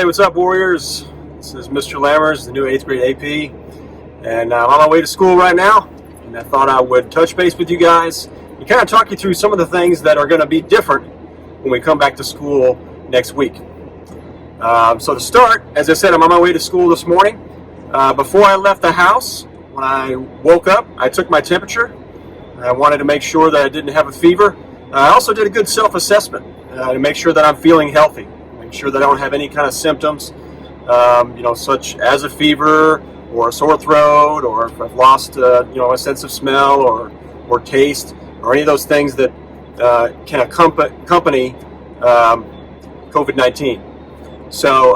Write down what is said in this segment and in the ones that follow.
Hey, what's up, Warriors? This is Mr. Lammers, the new 8th grade AP, and I'm on my way to school right now, and I thought I would touch base with you guys and kind of talk you through some of the things that are going to be different when we come back to school next week. So to start, as I said, I'm on my way to school this morning. Before I left the house, when I woke up, I took my temperature. I wanted to make sure that I didn't have a fever. I also did a good self-assessment to make sure that I'm feeling healthy. Make sure that I don't have any kind of symptoms, such as a fever or a sore throat, or if I've lost, a sense of smell or taste, or any of those things that can accompany COVID-19. So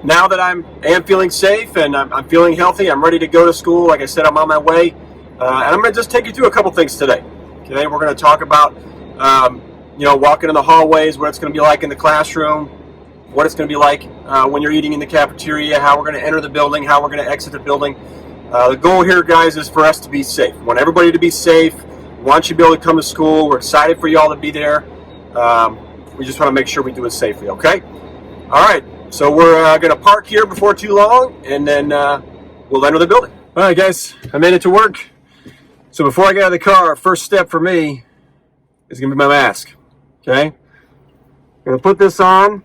now that I am feeling safe and I'm feeling healthy, I'm ready to go to school. Like I said, I'm on my way, and I'm going to just take you through a couple things today. Okay, we're going to talk about walking in the hallways, what it's going to be like in the classroom, what it's going to be like when you're eating in the cafeteria, how we're going to enter the building, how we're going to exit the building. The goal here, guys, is for us to be safe. We want everybody to be safe. We want you to be able to come to school. We're excited for you all to be there. We just want to make sure we do it safely, okay? All right, so we're going to park here before too long, and then we'll enter the building. All right, guys, I made it to work. So before I get out of the car, first step for me is going to be my mask, okay? I'm going to put this on.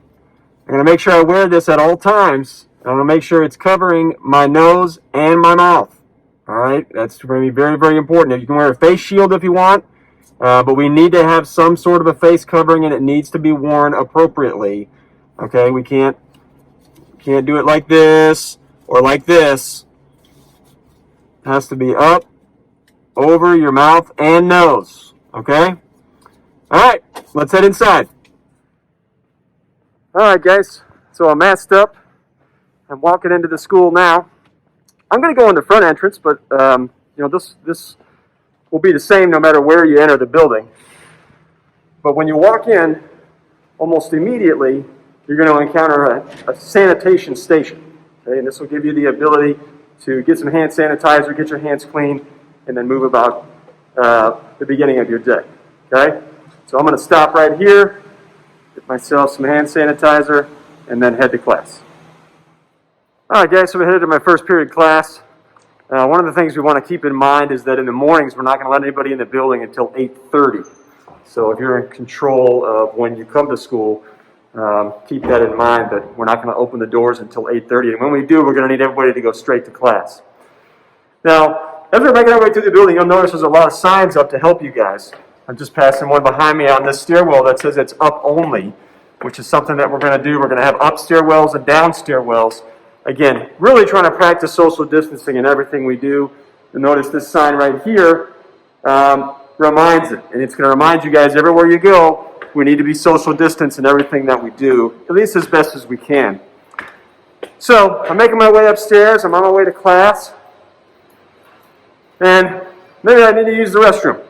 I'm going to make sure I wear this at all times. I'm going to make sure it's covering my nose and my mouth. All right, that's going to be very, very important. You can wear a face shield if you want, but we need to have some sort of a face covering, and it needs to be worn appropriately. Okay, we can't do it like this or like this. It has to be up over your mouth and nose. Okay. All right, let's head inside. All right, guys, so I'm masked up. I'm walking into the school now. I'm going to go in the front entrance, but this will be the same no matter where you enter the building. But when you walk in, almost immediately, you're going to encounter a sanitation station. Okay? And this will give you the ability to get some hand sanitizer, get your hands clean, and then move about the beginning of your day. Okay? So I'm going to stop right here, get myself some hand sanitizer, and then head to class. All right, guys, so we're headed to my first period class. One of the things we want to keep in mind is that in the mornings, we're not going to let anybody in the building until 8:30. So if you're in control of when you come to school, keep that in mind, that we're not going to open the doors until 8:30. And when we do, we're going to need everybody to go straight to class. Now, as we're making our way through the building, you'll notice there's a lot of signs up to help you guys. I'm just passing one behind me on this stairwell that says it's up only, which is something that we're going to do. We're going to have up stairwells and down stairwells. Again, really trying to practice social distancing in everything we do. You'll notice this sign right here reminds it. And it's going to remind you guys everywhere you go, we need to be social distance in everything that we do, at least as best as we can. So, I'm making my way upstairs. I'm on my way to class. And maybe I need to use the restroom.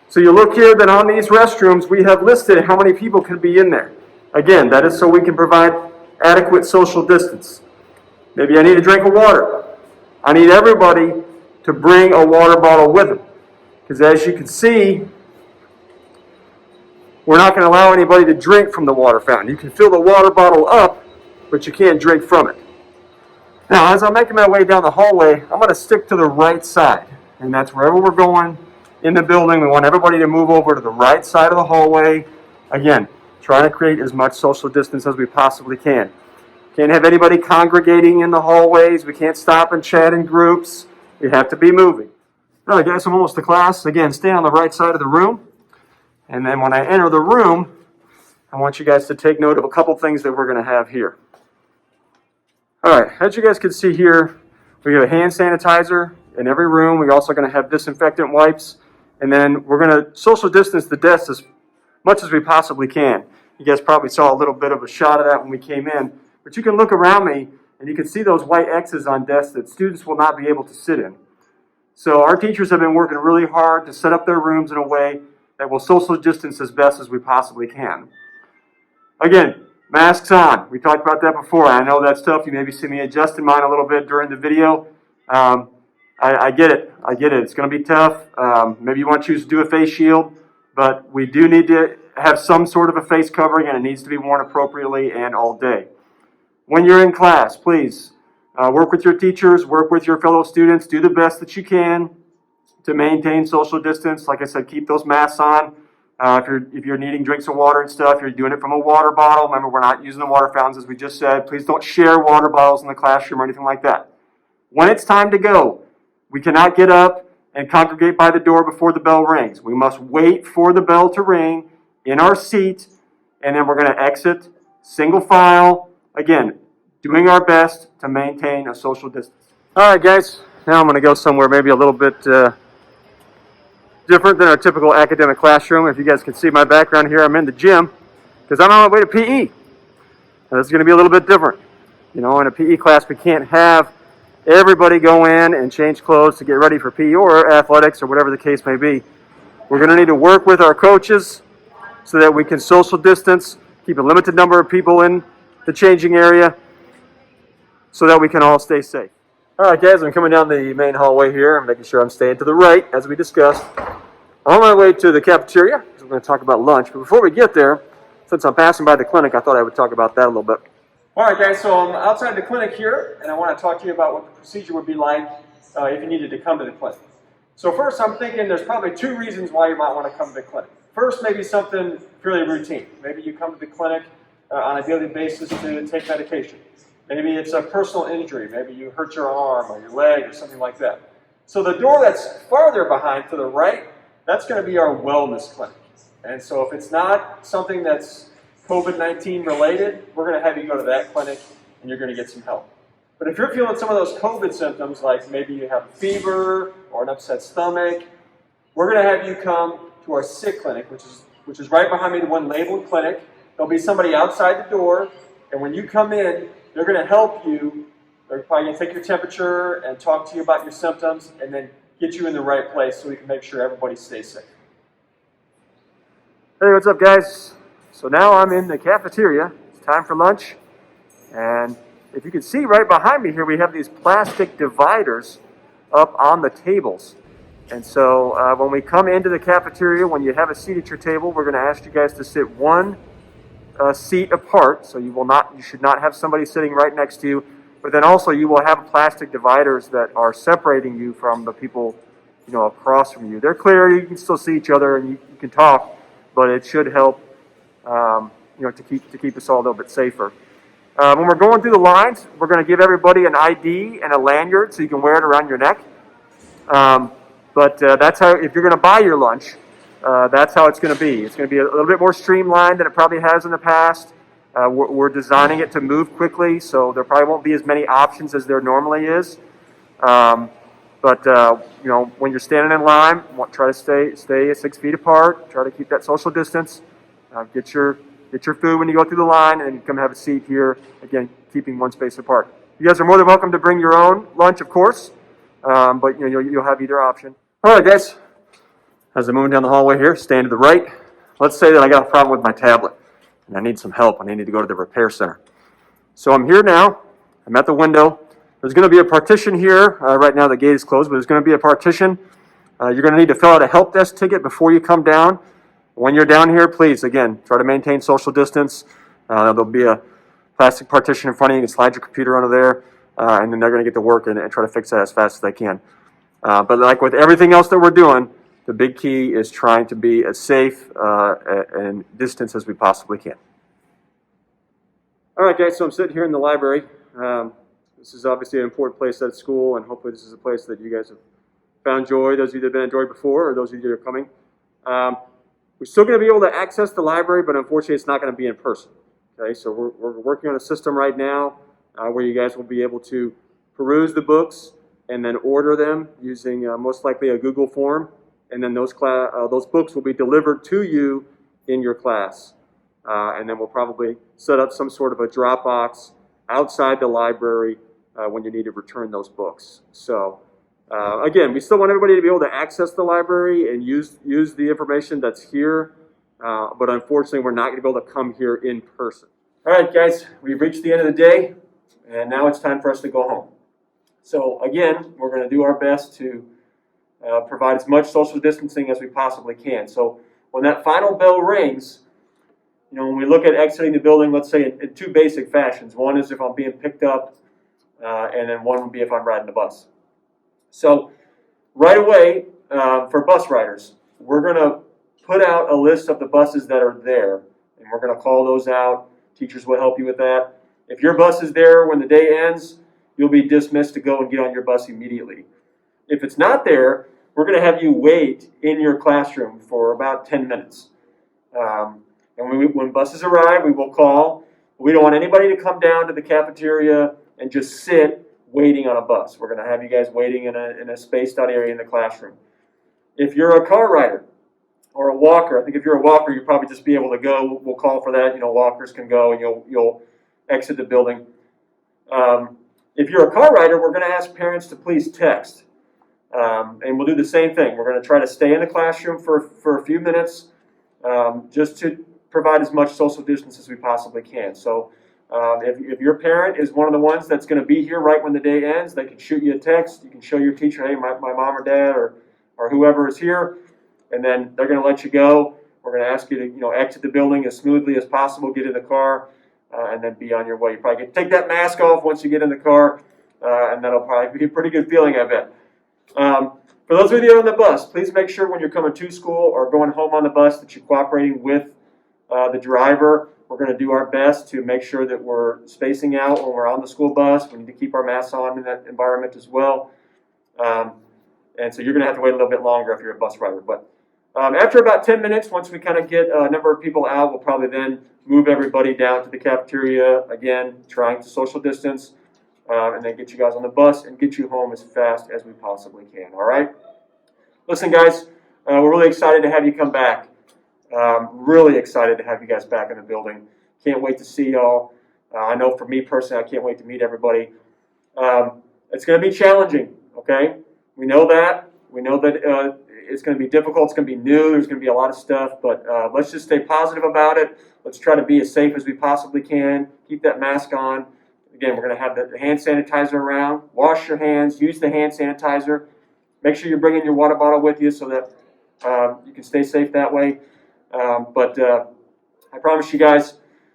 So you look here that on these restrooms, we have listed how many people can be in there. Again, that is so we can provide adequate social distance. Maybe I need a drink of water. I need everybody to bring a water bottle with them. Because as you can see, we're not going to allow anybody to drink from the water fountain. You can fill the water bottle up, but you can't drink from it. Now, as I'm making my way down the hallway, I'm going to stick to the right side. And that's wherever we're going in the building. We want everybody to move over to the right side of the hallway. Again, trying to create as much social distance as we possibly can. Can't have anybody congregating in the hallways. We can't stop and chat in groups. We have to be moving. All right, guys, I'm almost to class. Again, stay on the right side of the room. And then when I enter the room, I want you guys to take note of a couple things that we're going to have here. All right, as you guys can see here, we have a hand sanitizer in every room. We're also going to have disinfectant wipes. And then we're going to social distance the desks as much as we possibly can. You guys probably saw a little bit of a shot of that when we came in. But you can look around me, and you can see those white X's on desks that students will not be able to sit in. So our teachers have been working really hard to set up their rooms in a way that will social distance as best as we possibly can. Again, masks on. We talked about that before. I know that's tough. You maybe see me adjusting mine a little bit during the video. I get it. I get it. It's going to be tough. Maybe you want to choose to do a face shield, but we do need to have some sort of a face covering, and it needs to be worn appropriately and all day. when you're in class, please work with your teachers, work with your fellow students, do the best that you can to maintain social distance. Like I said, keep those masks on. If you're needing drinks of water and stuff, you're doing it from a water bottle. Remember, we're not using the water fountains, as we just said. Please don't share water bottles in the classroom or anything like that. When it's time to go, we cannot get up and congregate by the door before the bell rings. We must wait for the bell to ring in our seat, and then we're going to exit single file. Again, doing our best to maintain a social distance. All right, guys. Now I'm going to go somewhere maybe a little bit different than our typical academic classroom. If you guys can see my background here, I'm in the gym because I'm on my way to PE. Now, this is going to be a little bit different. You know, in a PE class, we can't have everybody go in and change clothes to get ready for PE or athletics or whatever the case may be. We're going to need to work with our coaches so that we can social distance, keep a limited number of people in the changing area so that we can all stay safe. All right, guys, I'm coming down the main hallway here. I'm making sure I'm staying to the right, as we discussed. I'm on my way to the cafeteria, because we're going to talk about lunch. But before we get there, since I'm passing by the clinic, I thought I would talk about that a little bit. All right, guys, so I'm outside the clinic here, and I want to talk to you about what the procedure would be like if you needed to come to the clinic. So first, I'm thinking there's probably two reasons why you might want to come to the clinic. First, maybe something fairly routine. Maybe you come to the clinic on a daily basis to take medication. Maybe it's a personal injury. Maybe you hurt your arm or your leg or something like that. So the door that's farther behind to the right, that's going to be our wellness clinic. And so if it's not something that's COVID-19 related, we're going to have you go to that clinic and you're going to get some help. But if you're feeling some of those COVID symptoms, like maybe you have a fever or an upset stomach, we're going to have you come to our sick clinic, which is right behind me, the one labeled clinic. There'll be somebody outside the door, and when you come in, they're going to help you. They're probably going to take your temperature and talk to you about your symptoms and then get you in the right place so we can make sure everybody stays safe. Hey, what's up, guys? So now I'm in the cafeteria. It's time for lunch. And if you can see right behind me here, we have these plastic dividers up on the tables. And so when we come into the cafeteria, when you have a seat at your table, we're going to ask you guys to sit one seat apart, so you should not have somebody sitting right next to you. But then also you will have plastic dividers that are separating you from the people, across from you. They're clear; you can still see each other and you can talk, but it should help, to keep us all a little bit safer. When we're going through the lines, we're going to give everybody an ID and a lanyard so you can wear it around your neck. But that's how, if you're going to buy your lunch, that's how it's going to be. It's going to be a little bit more streamlined than it probably has in the past. We're designing it to move quickly, so there probably won't be as many options as there normally is. But when you're standing in line, try to stay 6 feet apart. Try to keep that social distance. Get your food when you go through the line, and then you come have a seat here. Again, keeping one space apart. You guys are more than welcome to bring your own lunch, of course. But you'll have either option. All right, guys. As I'm moving down the hallway here, stand to the right. Let's say that I got a problem with my tablet and I need some help and I need to go to the repair center. So I'm here now. I'm at the window. There's going to be a partition here. Right now the gate is closed, but there's going to be a partition. You're going to need to fill out a help desk ticket before you come down. When you're down here, please, again, try to maintain social distance. There'll be a plastic partition in front of you. You can slide your computer under there, and then they're going to get to work and try to fix that as fast as they can. But like with everything else that we're doing, the big key is trying to be as safe and distance as we possibly can. All right, guys, so I'm sitting here in the library. This is obviously an important place at school, and hopefully this is a place that you guys have found joy, those of you that have been enjoyed before, or those of you that are coming. We're still going to be able to access the library, but unfortunately it's not going to be in person. Okay, so we're working on a system right now where you guys will be able to peruse the books and then order them using most likely a Google form. And then those books will be delivered to you in your class. And then we'll probably set up some sort of a drop box outside the library when you need to return those books. So again, we still want everybody to be able to access the library and use the information that's here. But unfortunately, we're not going to be able to come here in person. All right, guys, we've reached the end of the day, and now it's time for us to go home. So again, we're going to do our best to provide as much social distancing as we possibly can. So when that final bell rings, when we look at exiting the building, let's say in two basic fashions. One is if I'm being picked up, and then one would be if I'm riding the bus. So right away, for bus riders, we're going to put out a list of the buses that are there, and we're going to call those out. Teachers will help you with that. If your bus is there when the day ends, you'll be dismissed to go and get on your bus immediately. If it's not there, we're going to have you wait in your classroom for about 10 minutes. And when buses arrive, we will call. We don't want anybody to come down to the cafeteria and just sit waiting on a bus. We're going to have you guys waiting in a spaced out area in the classroom. If you're a car rider or a walker, I think if you're a walker, you'll probably just be able to go. We'll call for that. Walkers can go and you'll exit the building. If you're a car rider, we're going to ask parents to please text. And we'll do the same thing. We're going to try to stay in the classroom for a few minutes just to provide as much social distance as we possibly can. So if your parent is one of the ones that's going to be here right when the day ends, they can shoot you a text. You can show your teacher, hey, my mom or dad or whoever is here, and then they're going to let you go. We're going to ask you to exit the building as smoothly as possible, get in the car, and then be on your way. You probably take that mask off once you get in the car, and that'll probably be a pretty good feeling, I bet. For those of you on the bus, please make sure when you're coming to school or going home on the bus that you're cooperating with the driver. We're going to do our best to make sure that we're spacing out when we're on the school bus. We need to keep our masks on in that environment as well. And so you're going to have to wait a little bit longer if you're a bus rider. But after about 10 minutes, once we kind of get a number of people out, we'll probably then move everybody down to the cafeteria, again, trying to social distance, and then get you guys on the bus and get you home as fast as we possibly can, all right? Listen, guys, we're really excited to have you come back. Really excited to have you guys back in the building. Can't wait to see y'all. I know for me personally, I can't wait to meet everybody. It's going to be challenging, okay? We know that. We know that it's going to be difficult. It's going to be new. There's going to be a lot of stuff, but let's just stay positive about it. Let's try to be as safe as we possibly can. Keep that mask on. Again, we're going to have the hand sanitizer around. Wash your hands. Use the hand sanitizer. Make sure you're bringing your water bottle with you so that you can stay safe that way. But I promise you guys,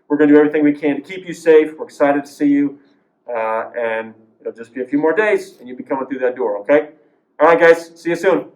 we're going to do everything we can to keep you safe. We're excited to see you. And it'll just be a few more days, and you'll be coming through that door, okay? All right, guys. See you soon.